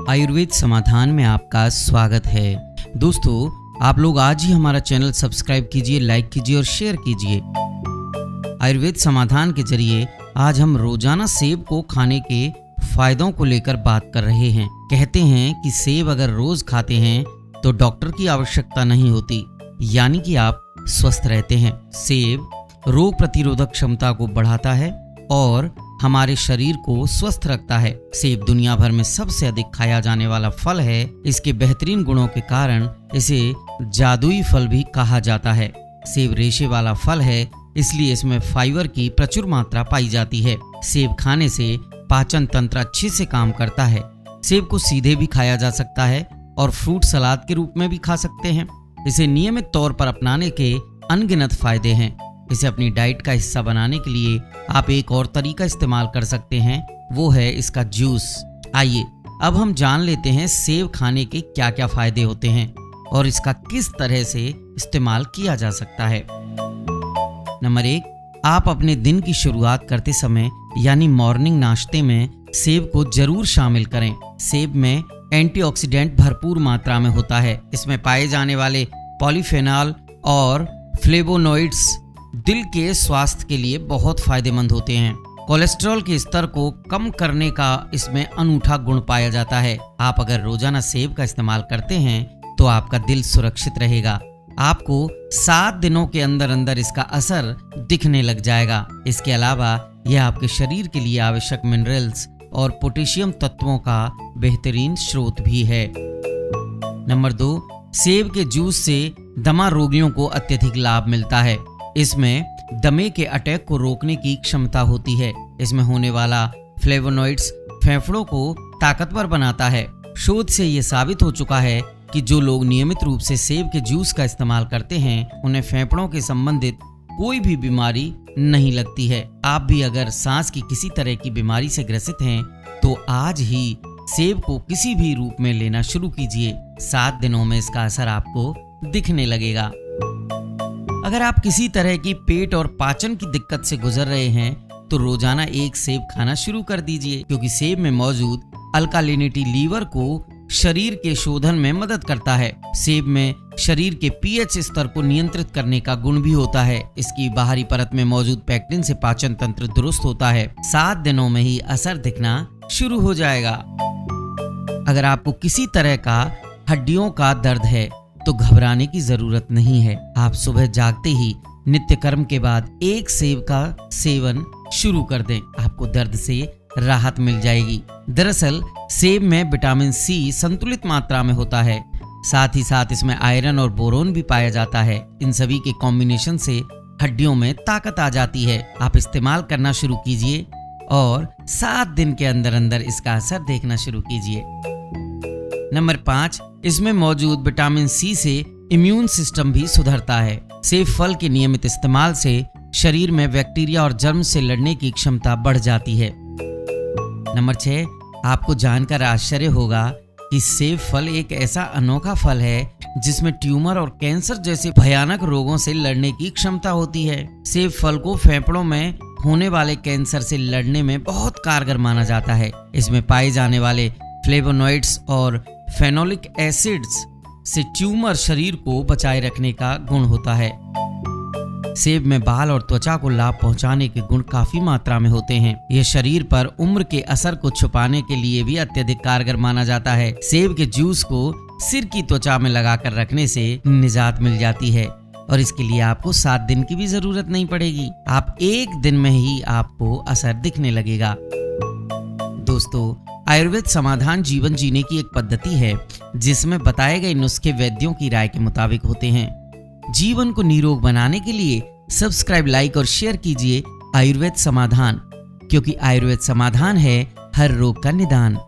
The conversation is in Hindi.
आयुर्वेद समाधान में आपका स्वागत है। दोस्तों, आप लोग आज ही हमारा चैनल सब्सक्राइब कीजिए, लाइक कीजिए और शेयर कीजिए। आयुर्वेद समाधान के जरिए आज हम रोजाना सेब को खाने के फायदों को लेकर बात कर रहे हैं। कहते हैं कि सेब अगर रोज खाते हैं तो डॉक्टर की आवश्यकता नहीं होती, यानी कि आप स्वस्थ रहते हैं। सेब रोग प्रतिरोधक क्षमता को बढ़ाता है और हमारे शरीर को स्वस्थ रखता है। सेब दुनिया भर में सबसे अधिक खाया जाने वाला फल है। इसके बेहतरीन गुणों के कारण इसे जादुई फल भी कहा जाता है। सेब रेशे वाला फल है, इसलिए इसमें फाइबर की प्रचुर मात्रा पाई जाती है। सेब खाने से पाचन तंत्र अच्छे से काम करता है। सेब को सीधे भी खाया जा सकता है और फ्रूट सलाद के रूप में भी खा सकते हैं। इसे नियमित तौर पर अपनाने के अनगिनत फायदे हैं। इसे अपनी डाइट का हिस्सा बनाने के लिए आप एक और तरीका इस्तेमाल कर सकते हैं, वो है इसका जूस। आइए अब हम जान लेते हैं सेब खाने के क्या क्या फायदे होते हैं और इसका किस तरह से इस्तेमाल किया जा सकता है। नंबर 1, आप अपने दिन की शुरुआत करते समय यानी मॉर्निंग नाश्ते में सेब को जरूर शामिल करें। सेब में एंटीऑक्सीडेंट भरपूर मात्रा में होता है। इसमें पाए जाने वाले पॉलीफेनॉल और फ्लेवोनोइड्स दिल के स्वास्थ्य के लिए बहुत फायदेमंद होते हैं। कोलेस्ट्रॉल के स्तर को कम करने का इसमें अनूठा गुण पाया जाता है। आप अगर रोजाना सेब का इस्तेमाल करते हैं तो आपका दिल सुरक्षित रहेगा। आपको 7 दिनों के अंदर अंदर इसका असर दिखने लग जाएगा। इसके अलावा यह आपके शरीर के लिए आवश्यक मिनरल्स और पोटेशियम तत्वों का बेहतरीन स्रोत भी है। नंबर 2, सेब के जूस से दमा रोगियों को अत्यधिक लाभ मिलता है। इसमें दमे के अटैक को रोकने की क्षमता होती है। इसमें होने वाला फ्लेवोनोइड्स फेफड़ों को ताकतवर बनाता है। शोध से यह साबित हो चुका है कि जो लोग नियमित रूप से सेब के जूस का इस्तेमाल करते हैं उन्हें फेफड़ों के संबंधित कोई भी बीमारी नहीं लगती है। आप भी अगर सांस की किसी तरह की बीमारी से ग्रसित हैं तो आज ही सेब को किसी भी रूप में लेना शुरू कीजिए। 7 दिनों में इसका असर आपको दिखने लगेगा। अगर आप किसी तरह की पेट और पाचन की दिक्कत से गुजर रहे हैं तो रोजाना एक सेब खाना शुरू कर दीजिए, क्योंकि सेब में मौजूद अल्कालिनिटी लीवर को शरीर के शोधन में मदद करता है। सेब में शरीर के पीएच स्तर को नियंत्रित करने का गुण भी होता है। इसकी बाहरी परत में मौजूद पैक्टिन से पाचन तंत्र दुरुस्त होता है। 7 दिनों में ही असर दिखना शुरू हो जाएगा। अगर आपको किसी तरह का हड्डियों का दर्द है तो घबराने की जरूरत नहीं है। आप सुबह जागते ही नित्य कर्म के बाद एक सेब का सेवन शुरू कर दें, आपको दर्द से राहत मिल जाएगी। दरअसल सेब में विटामिन सी संतुलित मात्रा में होता है। साथ ही साथ इसमें आयरन और बोरोन भी पाया जाता है। इन सभी के कॉम्बिनेशन से हड्डियों में ताकत आ जाती है। आप इस्तेमाल करना शुरू कीजिए और 7 दिन के अंदर अंदर इसका असर देखना शुरू कीजिए। नंबर 5, इसमें मौजूद विटामिन सी से इम्यून सिस्टम भी सुधरता है। सेब फल के नियमित इस्तेमाल से शरीर में बैक्टीरिया और जर्म से लड़ने की क्षमता बढ़ जाती है। नंबर 6, आपको जानकर आश्चर्य होगा कि सेब फल एक ऐसा अनोखा फल है जिसमें ट्यूमर और कैंसर जैसे भयानक रोगों से लड़ने की क्षमता होती है। सेब फल को फेफड़ों में होने वाले कैंसर से लड़ने में बहुत कारगर माना जाता है। इसमें पाए जाने वाले फ्लेवोनोइड्स और फेनोलिक एसिड्स से ट्यूमर शरीर को बचाए रखने का गुण होता है। सेब में बाल और त्वचा को लाभ पहुंचाने के गुण काफी मात्रा में होते हैं। यह शरीर पर उम्र के असर को छुपाने के लिए भी अत्यधिक कारगर माना जाता है। सेब के जूस को सिर की त्वचा में लगाकर रखने से निजात मिल जाती है और इसके लिए आपको 7 दिन की भी जरूरत नहीं पड़ेगी। आप 1 दिन में ही आपको असर दिखने लगेगा। दोस्तों, आयुर्वेद समाधान जीवन जीने की एक पद्धति है जिसमें बताए गए नुस्खे वैद्यों की राय के मुताबिक होते हैं। जीवन को निरोग बनाने के लिए सब्सक्राइब, लाइक और शेयर कीजिए आयुर्वेद समाधान, क्योंकि आयुर्वेद समाधान है हर रोग का निदान।